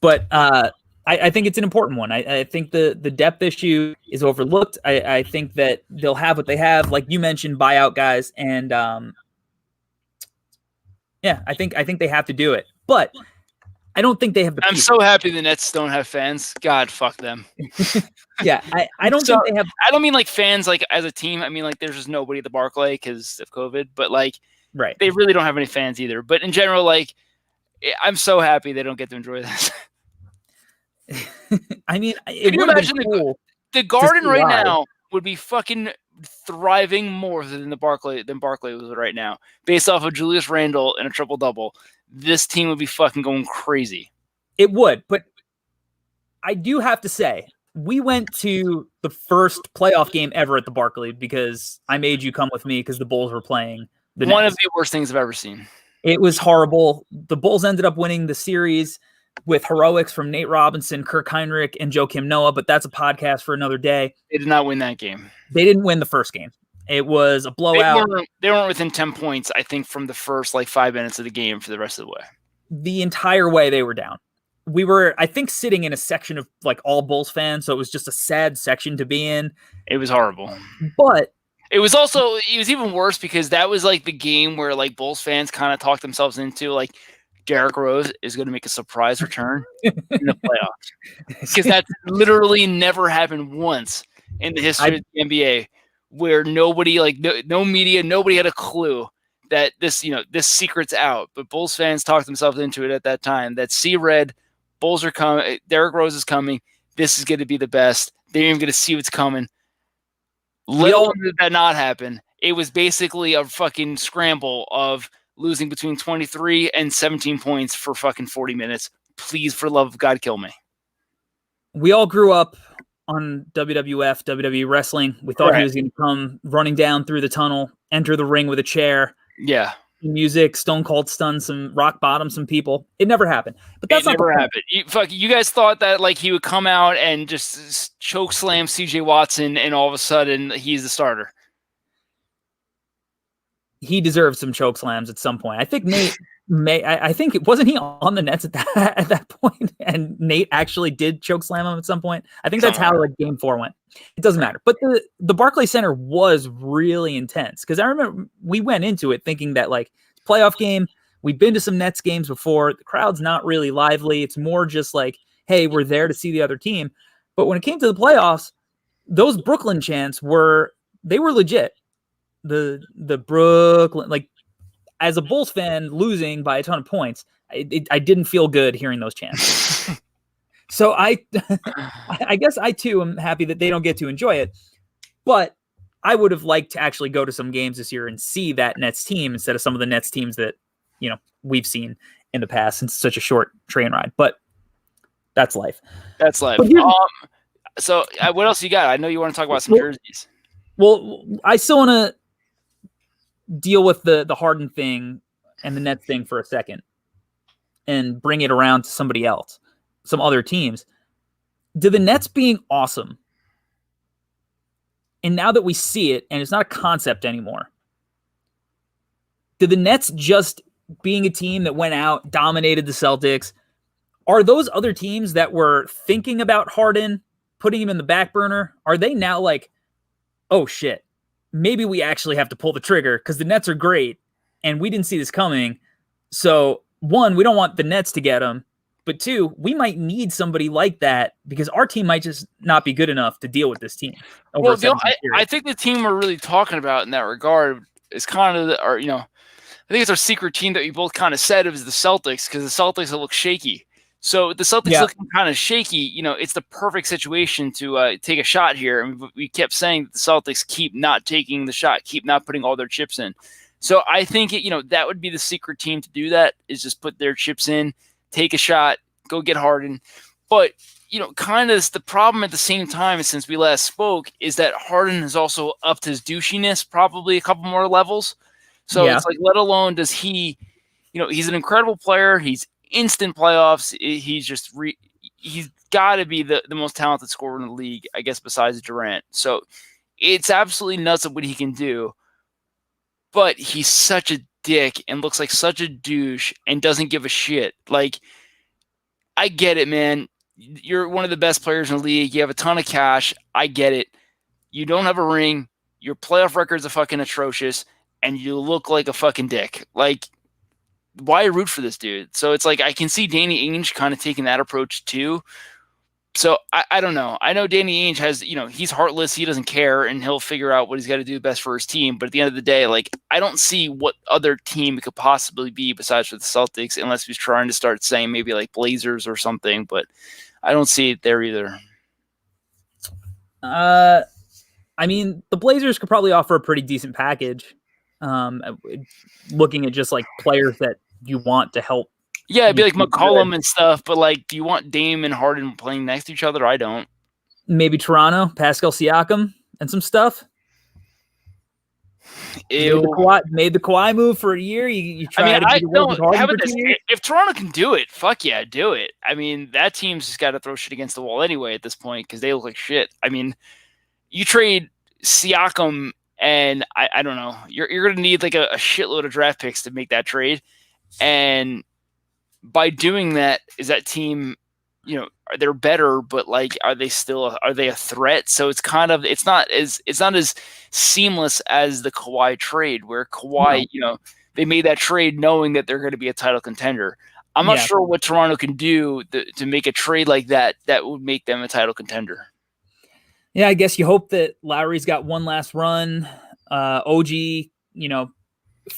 But I think it's an important one. I think the depth issue is overlooked. I think that they'll have what they have, like you mentioned, buyout guys, and I think they have to do it. But I don't think they have the. I'm so happy the Nets don't have fans. God, fuck them. Yeah, I don't think they have. I don't mean like fans like as a team. I mean like there's just nobody at the Barclay because of COVID. But like, they really don't have any fans either. But in general, like, I'm so happy they don't get to enjoy this. I mean, can you imagine the Garden right now would be fucking thriving more than Barclay was right now, based off of Julius Randle and a triple double. This team would be fucking going crazy. It would, but I do have to say, we went to the first playoff game ever at the Barclay because I made you come with me because the Bulls were playing the One Nets. of the worst things I've ever seen. It was horrible. The Bulls ended up winning the series with heroics from Nate Robinson, Kirk Heinrich, and Joakim Noah, but that's a podcast for another day. They did not win that game. They didn't win the first game. It was a blowout. They weren't within 10 points, I think, from the first 5 minutes of the game for the rest of the way. The entire way they were down. We were, I think, sitting in a section of all Bulls fans, so it was just a sad section to be in. It was horrible. But it was even worse because that was the game where Bulls fans kind of talked themselves into Derrick Rose is going to make a surprise return in the playoffs. Because that literally never happened once in the history of the NBA where nobody, no media, nobody had a clue that this secret's out. But Bulls fans talked themselves into it at that time. That C-Red, Bulls are coming, Derrick Rose is coming, this is going to be the best. They're even going to see what's coming. Little did that not happen. It was basically a fucking scramble of losing between 23 and 17 points for fucking 40 minutes. Please, for the love of God, kill me. We all grew up on WWF, WWE wrestling. We thought he was going to come running down through the tunnel, enter the ring with a chair. Yeah. music, Stone Cold stun some rock bottom some people. It never happened. But that's never happened. You guys thought that like he would come out and just choke slam CJ Watson, and all of a sudden he's the starter. He deserved some choke slams at some point. I think Nate I think wasn't he on the Nets at that point, and Nate actually did choke slam him at some point. I think that's how like Game 4 went. It doesn't matter. But the Barclays Center was really intense because I remember we went into it thinking that like playoff game. We've been to some Nets games before. The crowd's not really lively. It's more just like, hey, we're there to see the other team. But when it came to the playoffs, those Brooklyn chants were legit. The Brooklyn, like, as a Bulls fan losing by a ton of points, I didn't feel good hearing those chants. So I guess I too am happy that they don't get to enjoy it, but I would have liked to actually go to some games this year and see that Nets team instead of some of the Nets teams that, you know, we've seen in the past since such a short train ride. But that's life. That's life. So what else you got? I know you want to talk about some jerseys. Well, I still want to deal with the Harden thing and the Nets thing for a second and bring it around to somebody else, some other teams. Do the Nets being awesome, and now that we see it and it's not a concept anymore, did the Nets just being a team that went out, dominated the Celtics, are those other teams that were thinking about Harden, putting him in the back burner, are they now like, oh shit, maybe we actually have to pull the trigger because the Nets are great and we didn't see this coming. So one, we don't want the Nets to get them, but two, we might need somebody like that because our team might just not be good enough to deal with this team. I think the team we're really talking about in that regard is kind of I think it's our secret team that we both kind of said it was the Celtics because the Celtics look shaky. So the Celtics looking kind of shaky, you know, it's the perfect situation to take a shot here. And we kept saying that the Celtics keep not taking the shot, keep not putting all their chips in. So I think, that would be the secret team to do that is just put their chips in, take a shot, go get Harden. But, kind of the problem at the same time since we last spoke is that Harden has also upped his douchiness probably a couple more levels. So it's like, let alone does he, he's an incredible player. He's instant playoffs. He's just he's got to be the most talented scorer in the league, I guess, besides Durant. So it's absolutely nuts at what he can do. But he's such a dick and looks like such a douche and doesn't give a shit. Like, I get it, man. You're one of the best players in the league. You have a ton of cash. I get it. You don't have a ring. Your playoff records are fucking atrocious, and you look like a fucking dick. Like, why root for this dude? So it's like I can see Danny Ainge kind of taking that approach too. So I don't know. I know Danny Ainge has, he's heartless. He doesn't care, and he'll figure out what he's got to do best for his team. But at the end of the day, like, I don't see what other team it could possibly be besides for the Celtics, unless he's trying to start saying maybe like Blazers or something. But I don't see it there either. I mean, the Blazers could probably offer a pretty decent package. Looking at just like players that you want to help. Yeah, it'd be like McCollum and stuff, but like, do you want Dame and Harden playing next to each other? I don't. Maybe Toronto, Pascal Siakam, and some stuff. Made the Kawhi move for a year. You try to do the work with Harden for 2 years? If Toronto can do it, fuck yeah, do it. I mean, that team's just got to throw shit against the wall anyway at this point because they look like shit. I mean, you trade Siakam, and I don't know. You're going to need like a shitload of draft picks to make that trade. And by doing that, is that team, they're better, but like, are they a threat? So it's kind of, it's not as seamless as the Kawhi trade where Kawhi, they made that trade knowing that they're going to be a title contender. I'm not sure what Toronto can do to make a trade like that would make them a title contender. Yeah, I guess you hope that Lowry's got one last run. OG,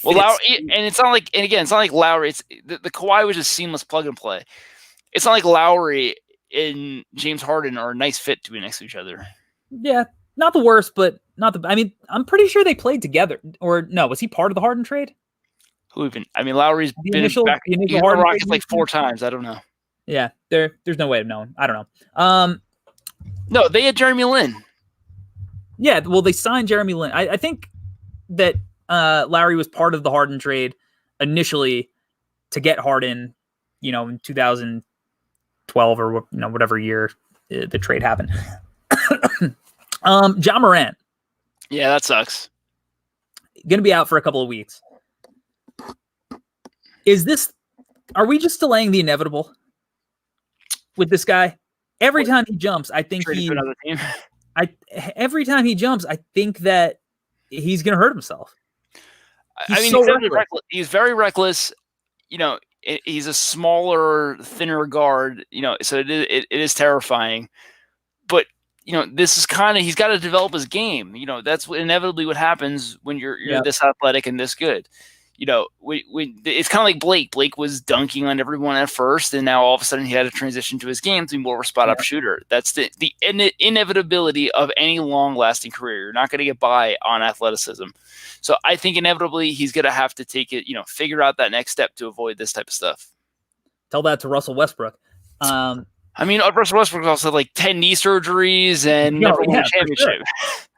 well, Lowry, and it's not like Lowry. It's the Kawhi was just seamless plug and play. It's not like Lowry and James Harden are a nice fit to be next to each other. Yeah, not the worst, but not the. I mean, I'm pretty sure they played together. Or no, was he part of the Harden trade? Who even? I mean, Lowry's been back in the Rockets like 4 times. I don't know. Yeah, there's no way of knowing. I don't know. No, they had Jeremy Lin. Yeah, well, they signed Jeremy Lin. I think that Lowry was part of the Harden trade, initially to get Harden, in 2012 or whatever year the trade happened. Ja Morant. Yeah, that sucks. Going to be out for a couple of weeks. Are we just delaying the inevitable with this guy? Every time he jumps, I think every time he jumps, I think that he's going to hurt himself. He's very reckless. He's a smaller, thinner guard, so it is terrifying. But, this is he's got to develop his game. That's inevitably what happens when you're this athletic and this good. It's kind of like Blake. Blake was dunking on everyone at first, and now all of a sudden he had to transition to his game to be more of a spot-up shooter. That's the inevitability of any long-lasting career. You're not going to get by on athleticism. So I think inevitably he's going to have to take it, figure out that next step to avoid this type of stuff. Tell that to Russell Westbrook. Russell Westbrook also had like 10 knee surgeries and never won a championship. Sure.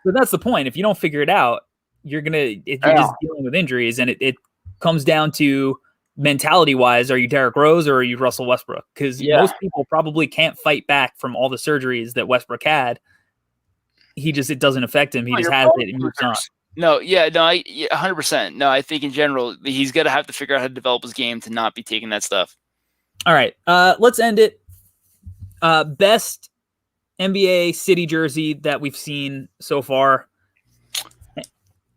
So that's the point. If you don't figure it out, you're just dealing with injuries, and it comes down to mentality-wise, are you Derrick Rose or are you Russell Westbrook? Because most people probably can't fight back from all the surgeries that Westbrook had. It doesn't affect him. He just has it and moves on. 100%. No, I think in general, he's going to have to figure out how to develop his game to not be taking that stuff. All right, let's end it. Best NBA city jersey that we've seen so far.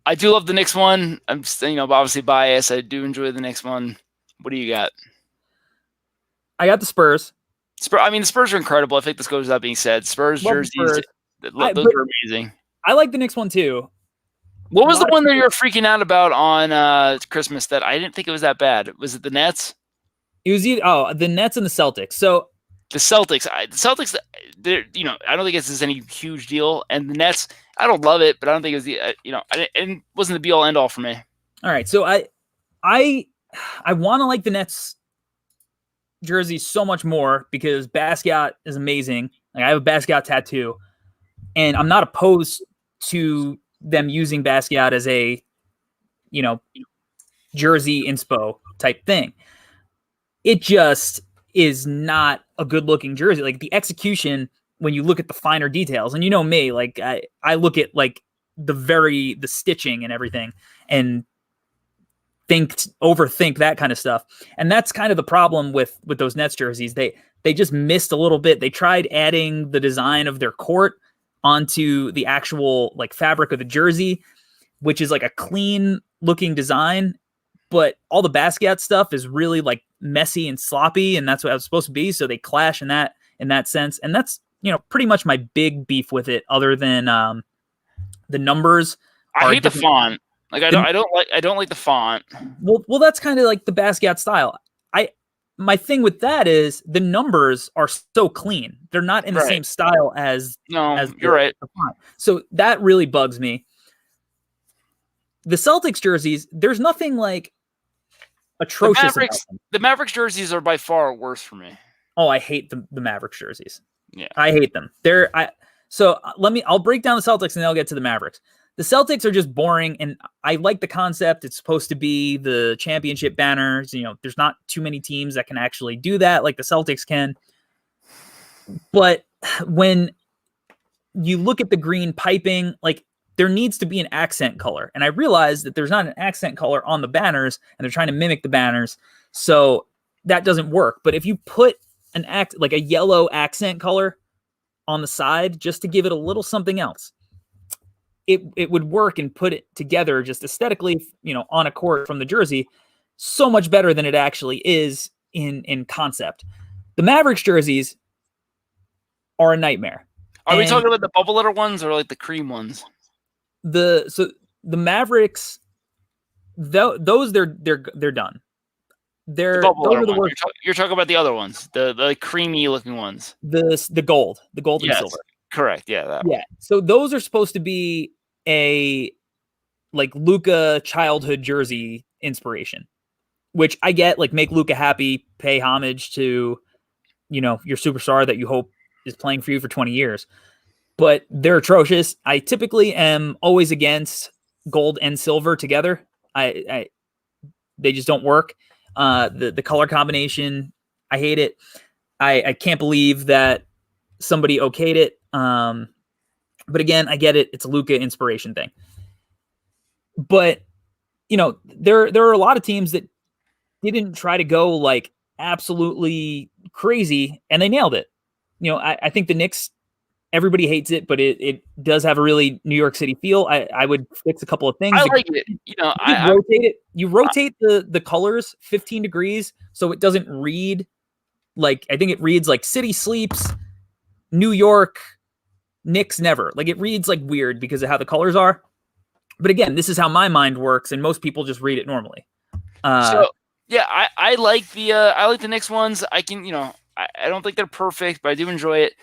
I do love the Knicks one. I'm obviously biased. I do enjoy the Knicks one. What do you got? I got the Spurs. The Spurs are incredible. I think this goes without being said. Spurs jerseys, those are amazing. I like the Knicks one too. What was the one that you were freaking out about on Christmas that I didn't think it was that bad? Was it the Nets? It was the Nets and the Celtics. So the Celtics, I don't think it's any huge deal. And the Nets, I don't love it, but I don't think it was it wasn't the be all end all for me. All right, so I want to like the Nets jersey so much more because Basquiat is amazing. Like I have a Basquiat tattoo, and I'm not opposed to them using Basquiat as a jersey inspo type thing. It just is not a good looking jersey. Like the execution, when you look at the finer details, and me, like I look at like the stitching and everything and overthink that kind of stuff. And that's kind of the problem with those Nets jerseys. They just missed a little bit. They tried adding the design of their court onto the actual like fabric of the jersey, which is like a clean looking design, but all the Basquiat stuff is really like messy and sloppy, and that's what it was supposed to be. So they clash in that sense, and that's pretty much my big beef with it. Other than the numbers, I hate the font. Like I don't like the font. Well, that's kind of like the Basquiat style. My thing with that is the numbers are so clean; they're not in the same style as. You're right. The font. So that really bugs me. The Celtics jerseys, there's nothing like atrocious. The Mavericks jerseys are by far worse for me. Oh, I hate the Mavericks jerseys. Yeah, I hate them. I'll break down the Celtics and then I'll get to the Mavericks. The Celtics are just boring, and I like the concept. It's supposed to be the championship banners. There's not too many teams that can actually do that like the Celtics can. But when you look at the green piping, like there needs to be an accent color. And I realize that there's not an accent color on the banners, and they're trying to mimic the banners. So that doesn't work. But if you put like a yellow accent color on the side just to give it a little something else, it would work and put it together just aesthetically, on a court from the jersey, so much better than it actually is in concept. The Mavericks jerseys are a nightmare. Are we talking about the bubble letter ones or like the cream ones? The Mavericks, those they're done. Those are the worst. You're talking about the other ones, the creamy looking ones. The gold and silver. Correct. Yeah. Yeah. So those are supposed to be a like Luka childhood jersey inspiration, which I get. Like make Luka happy, pay homage to, your superstar that you hope is playing for you for 20 years. But they're atrocious. I typically am always against gold and silver together. They just don't work. The color combination, I hate it. I can't believe that somebody okayed it. But again, I get it. It's a Luka inspiration thing. But there are a lot of teams that didn't try to go like absolutely crazy, and they nailed it. I think the Knicks, everybody hates it, but it does have a really New York City feel. I would fix a couple of things. I like it. Rotate it. You rotate the colors 15 degrees so it doesn't read like, I think it reads like City Sleeps, New York, Knicks Never. Like, it reads like weird because of how the colors are. But again, this is how my mind works, and most people just read it normally. I like the Knicks ones. I don't think they're perfect, but I do enjoy it.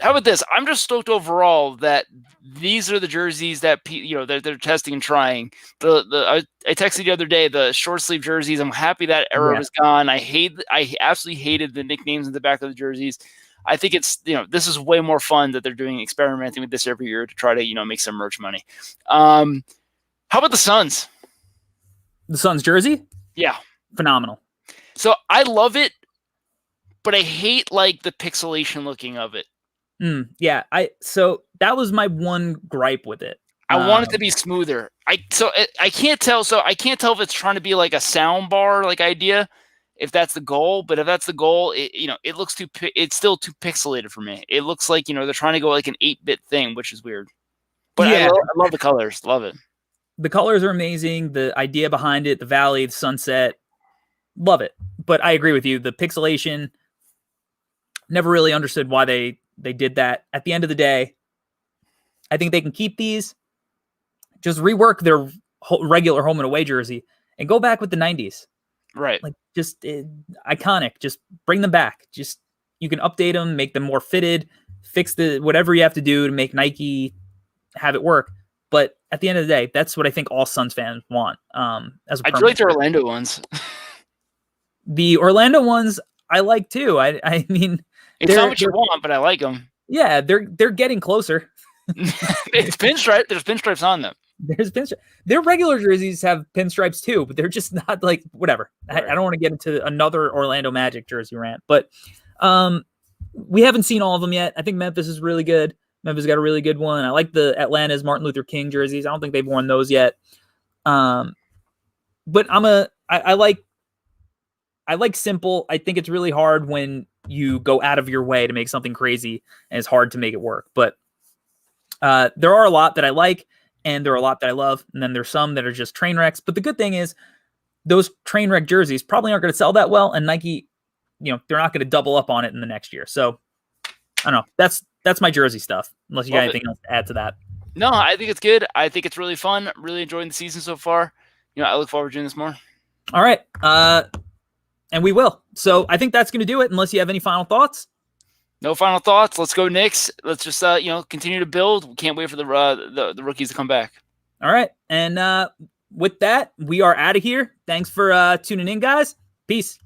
How about this? I'm just stoked overall that these are the jerseys that they're testing and trying. I texted the other day the short sleeve jerseys. I'm happy that era is gone. I absolutely hated the nicknames in the back of the jerseys. I think it's this is way more fun that they're doing experimenting with this every year to try to make some merch money. How about the Suns? The Suns jersey? Yeah, phenomenal. So I love it, but I hate like the pixelation looking of it. Yeah, so that was my one gripe with it. I want it to be smoother. I can't tell. So I can't tell if it's trying to be like a sound bar like idea, if that's the goal. But if that's the goal, it looks it's still too pixelated for me. It looks like they're trying to go like an 8-bit thing, which is weird. But yeah, I love the colors. Love it. The colors are amazing. The idea behind it, the valley, the sunset, love it. But I agree with you. The pixelation, never really understood why they did that. At the end of the day, I think they can keep these, just rework their regular home and away jersey, and go back with the 90s. Right. Like, just iconic. Just bring them back. Just, you can update them, make them more fitted, fix whatever you have to do to make Nike have it work. But at the end of the day, that's what I think all Suns fans want. As I like the Orlando ones. The Orlando ones I like too. I mean, it's not what you want, but I like them. Yeah, they're getting closer. It's pinstripe. There's pinstripes on them. There's pinstripe. Their regular jerseys have pinstripes too, but they're just not like whatever. Right. I don't want to get into another Orlando Magic jersey rant, but we haven't seen all of them yet. I think Memphis is really good. Memphis got a really good one. I like the Atlanta's Martin Luther King jerseys. I don't think they've worn those yet. But I like simple. I think it's really hard when you go out of your way to make something crazy, and it's hard to make it work. But there are a lot that I like, and there are a lot that I love, and then there's some that are just train wrecks. But the good thing is, those train wreck jerseys probably aren't going to sell that well, and Nike, they're not going to double up on it in the next year. So I don't know. That's my jersey stuff. Unless you got anything else to add to that. No, I think it's good. I think it's really fun. Really enjoying the season so far. I look forward to doing this more. All right. And we will. So I think that's going to do it, unless you have any final thoughts. No final thoughts. Let's go Knicks. Let's just continue to build. We can't wait for the rookies to come back. All right. And with that, we are out of here. Thanks for tuning in, guys. Peace.